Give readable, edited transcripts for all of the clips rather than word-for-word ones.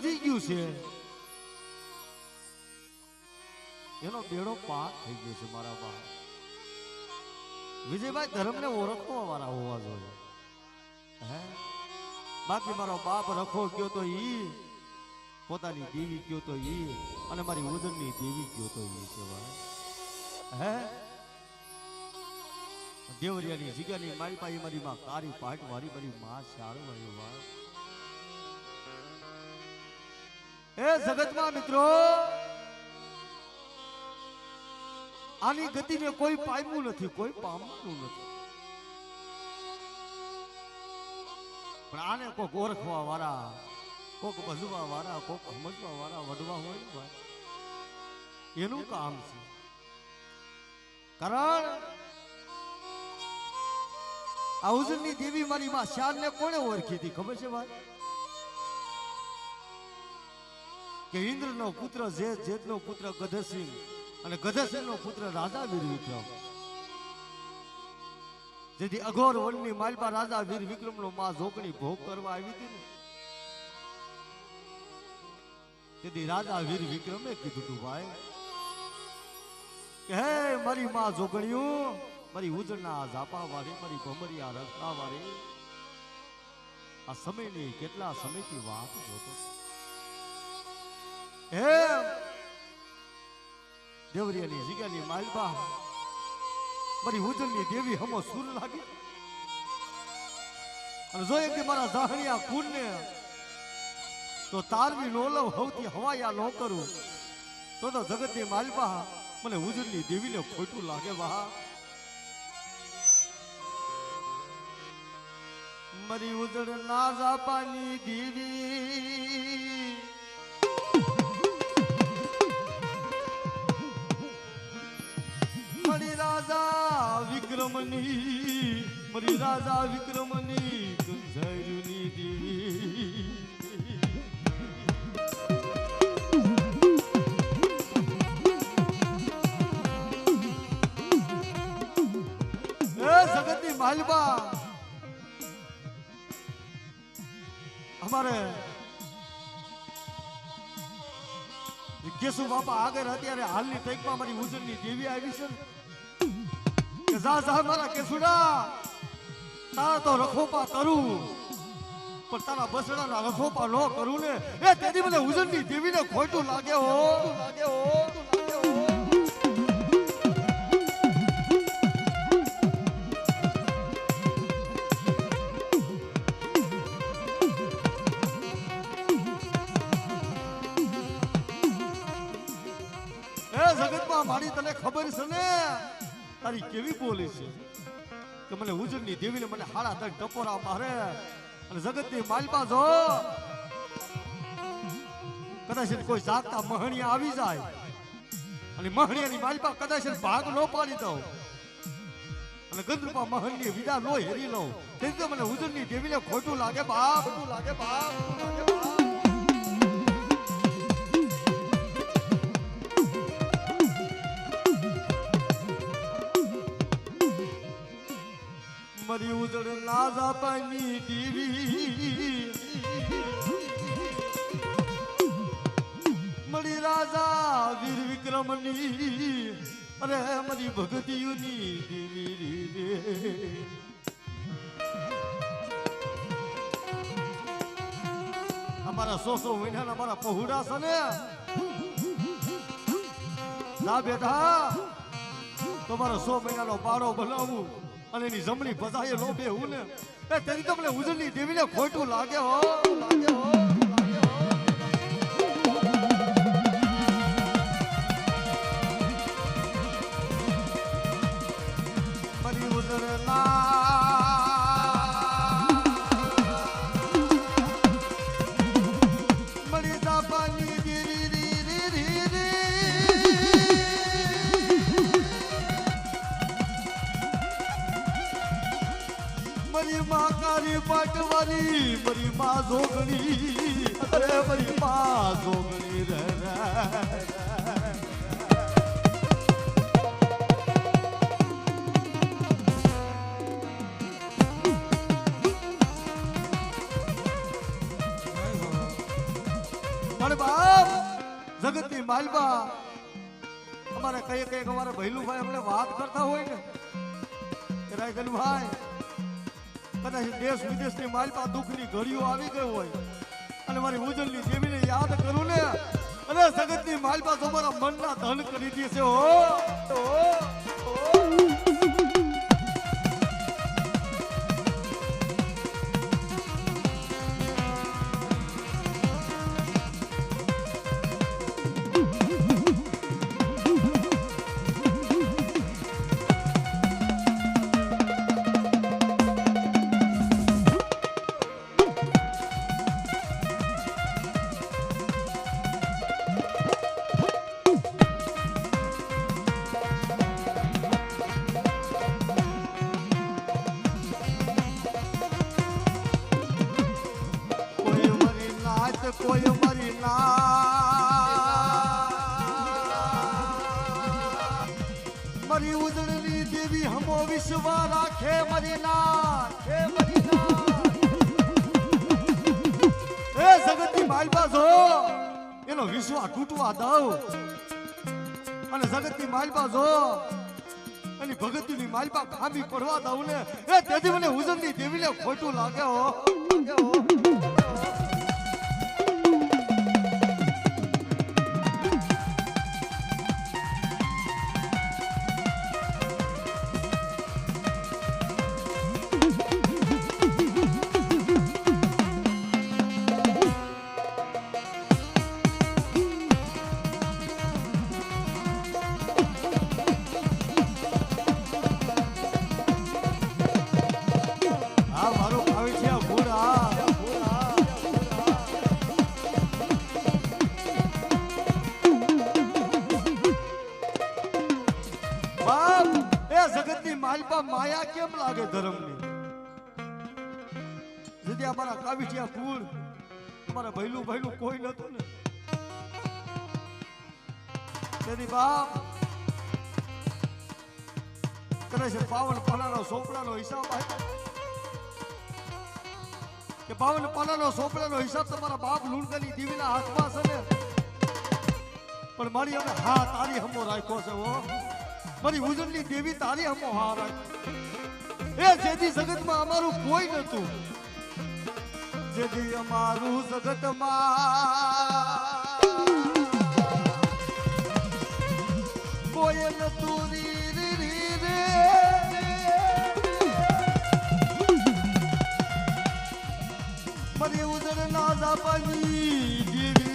વિજી ગયું છે એનો બેડો પાર થઈ ગયો છે મારા બા. વિજયભાઈ ધર્મને ઓળખવા વાળા હોવા જોઈએ. હે બાકી મારો બાપ રખો ગયો તો ઈ, પોતાની દેવી ગયો તો ઈ, અને મારી ઉજળની દેવી ગયો તો ઈ છે ભાઈ. હે દેવરિયાની જગ્યાની મારી પાસે મારી માં કારી પાટ વાળી મારી માં શાળ વાળી વાત. એ જગતમાં મિત્રો આની ગતિને કોઈ પામ્યું નથી, કોઈ પામતું નથી. પણ આને કોક ઓળખવા વાળા, કોક ભજવા વાળા, કોક સમજવા વાળા વડવા હોય ને ભાઈ, એનું કામ છે. કારણ આ ઉજળની દેવી મારી માં શાળને કોણે ઓળખી હતી ખબર છે ભાઈ? કે ઇન્દ્રનો પુત્ર જેત, જેતનો પુત્ર ગધસિંહ, અને ગધસિંહનો પુત્ર રાજા વીર વિક્રમ. જેથી અઘોર વનની માલપા રાજા વીર વિક્રમનો માં જોગણી ભોગ કરવા આવી હતી ને, તેથી રાજા વીર વિક્રમે કીધું તું ભાઈ કે હે મારી માં જોગણીયું, મારી ઉજળના ઝાપા વાળી, મારી ભમરિયા રસ્તા વાળી, આ સમયની કેટલા સમયથી વાત જોતો. હે દેવરિયાની જગ્યાની માલબા મારી ઉજળની દેવી હમો સુર લાગી, અને જોઈએ કે મારા જાહણિયા કુળને તો તારવી નો લઉં, હવથી હવાયા ન કરું, તો જગતની માલબા મને ઉજળની દેવીને ખોટું લાગે વાહ. મારી ઉજળ ના જાપાની દેવી મારી રાજા વિક્રમની, મારી રાજા વિક્રમની ગંજાયુની દેવી. જગતની માલબા અમારે કેશુ બાપા આગળ અત્યારે હાલની ટેકમાં મારી ઉજળની દેવી આવી છે કે જા જા મારા કેશુડા, તારા તો રખોપા કરું પણ તારા બસડાના રખોપા ન કરું ને, એ તેથી મને ઉજળની દેવીને ખોટું લાગે હો, લાગે હો. જગતમાં મારી તને ખબર છે ને તારી કેવી બોલી છે કે મને ઉજળની દેવીને મને હાડા તક ટપોરા મારે, અને જગતની માલપા જો કદાચ કોઈ જાગતા મહણિયા આવી જાય અને મહણિયાની માલપા કદાચ ભાગ ન પાડી દઉં અને ગંદરૂપા મહણની વિદા નો હેરી લઉં, તેથી મને ઉજળની દેવીને ખોટું લાગે બાપ, ખોટું લાગે બાપ, ખોટું લાગે બાપ. મારી ઉજળ ના જાપાની દેવી મારી રાજા વીર વિક્રમની, અરે મારી ભગતીઓની દેવી રે. અમારા 100 મહિનાના અમારા પહોળા છે ને, ના બેટા તમારો 100 મહિનાનો પાડો બનાવું અને એની જમણી બધાએ લો બેહું ને, એ તેની તમને ઉજળની દેવીને ખોટું લાગે હો, લાગે હો, લાગે હો. મારી ઉજળના મારી જાપાની દેવી મારી માં કારી પાટવારી, મારી માં જોગણી, અરે મારી માં જોગણી રે. જગતની માલબા અમારે કઈ કઈ અમારે ભૈલુભાઈ અમને વાત કરતા હોય ને કે રાયગલભાઈ કદાચ દેશ વિદેશની માલબા દુઃખની ઘડીઓ આવી ગઈ હોય અને મારી ઉજળની દેવીને યાદ કરું ને અને જગતની માલબા તો મારા મનના ધન કરી દેશે હો કોઈ મરી મરી ઉદળની દેવી હમો વિશ્વ રાખે મરી ના એ જગતની માલબા જો એનો વિશ્વ તૂટવા દઉં અને જગતની માલબા જો એની ભગતની માલબા ખામી પડવા દઉં ને એ તેથી મને ઉજળની દેવીને ખોટું લાગે હો માયા કેમ લાગે ધર્મની જેથી અમારા કાવીઠિયા કુળ અમારા ભૈલું કોઈ નતું ને તેની બાપ કરે છે 52 પાનાનો સોપડાનો હિસાબ આપ્યો કે 52 પાનાનો સોપડાનો હિસાબ તમારા બાપ લુણકાની દેવીના હાથમાં છે ને પણ મારી અમે હા તારી હમો રાખ્યો છે હો મારી ઉજળની દેવી તારી હમો હા રાખ એ જેથી જગતમાં અમારું કોઈ નતું જેથી અમારું જગતમાં કોઈ નતું મારી ઉજળ ના જાપાની દેવી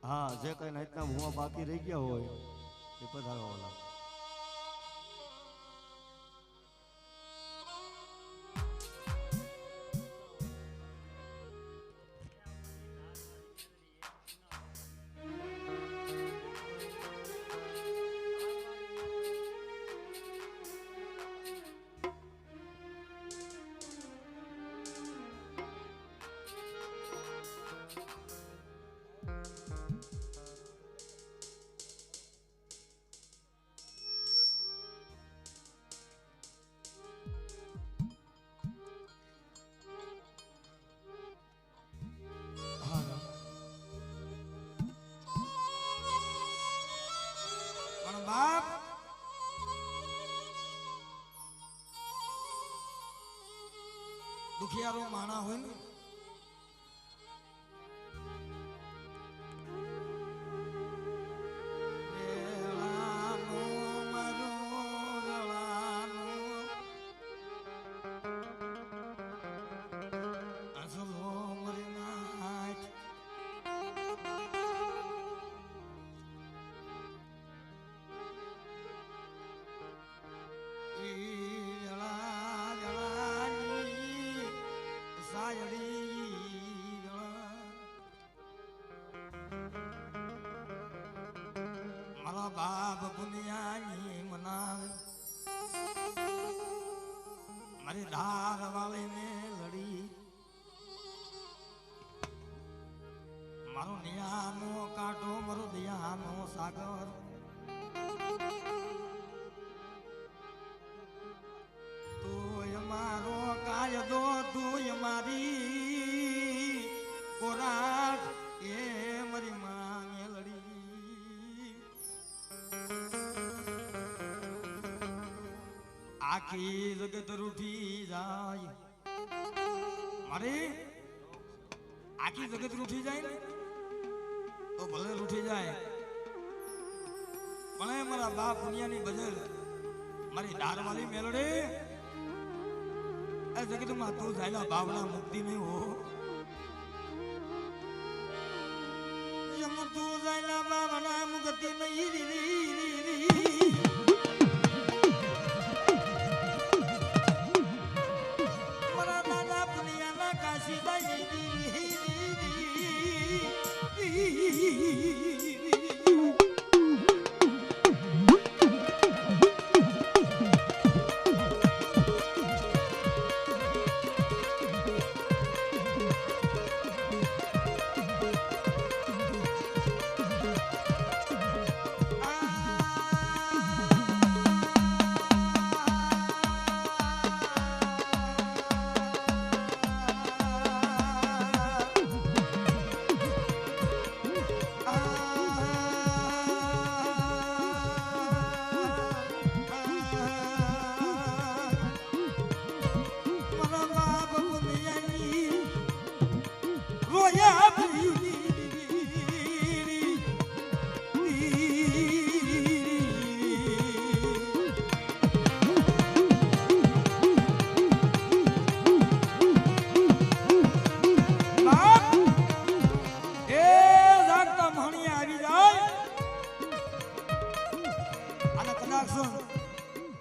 હા જે કઈ નાઈટના ભૂવા બાકી રહી ગયા હોય એ પધારવા બાપ દુખિયારો માણા હોય ને બાપ પુનિયાની મનાવે મારી ધાર વાળીને લડી મારો નિયાનો કાંટો મારો દયાનો સાગર તું મારો કાયદો તું મારી કોરાટ એ મારી માં મેલડી આખી જગત રૂઠી જાય મારે આખી જગત રૂઠી જાય ને તો ભલે રૂઠી જાય પણ મારા બાપ દુનિયાની બદલ મારી દારવાળી મેલડે એ જગતમાં તું જાયલા બાવડા મુક્તિ નહીં હો યમ તું જાયલા બાવડા મુક્તિ નહીં મારા દાદા દુનિયાના કાશી બાઈ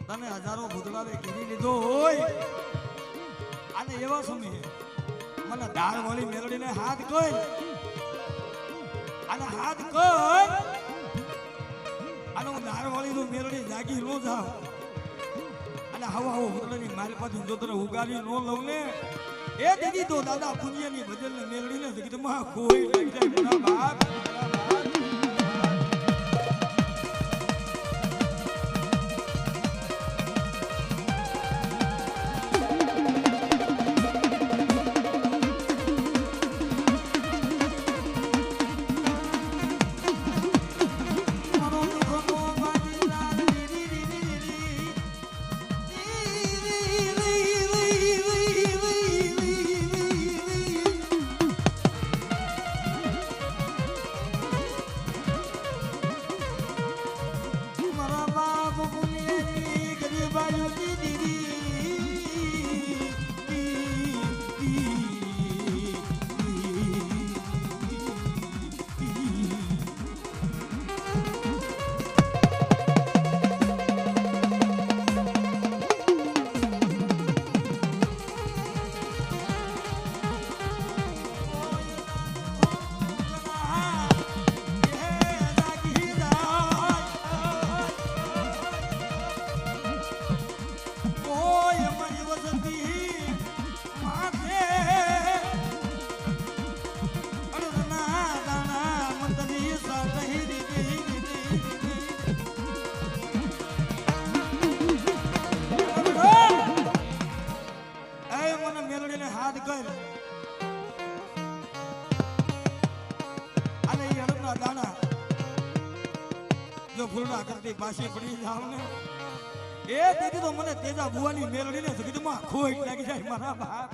તને હજારો ભૂતળાવે ઘેરી લીધો હોય અને એવા સમયે મને દાળ વાળી મેલડીને હાથ કર અને હાથ કર અને હું દાળ વાળી તો મેલડી જાગી ન જાવ અને હવા હવા ભૂતળાની માલપાથી જો તને ઉગારી ન લઉં ને એ દીદી તો દાદા પુણ્યની બદલને મેલડીને જગતમાં કોઈ લઈ જાય મોટા બાપ પાછી પડી જાવ ને એ દીદી તો મને તેજા બુવાની મેલડીને જગતમાં ખોઈ લાગી જાય મારા બાપ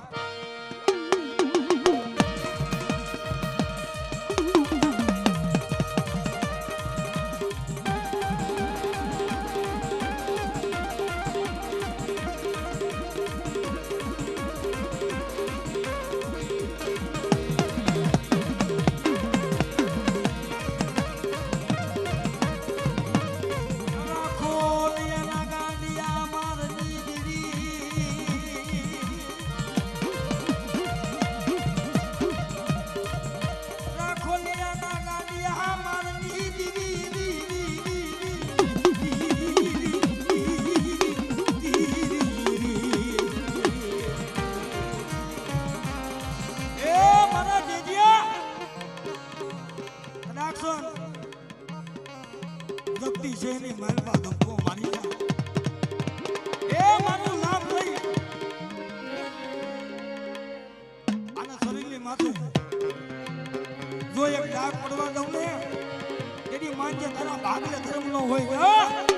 ધકતી છે એની માલમાં ધક્કો મારી જા એ મારું નામ લઈ આના શરીરની માથે જો એક ડાઘ પડવા દઉં ને એની માન જે તારા ભાગલે ધર્મ નો હોય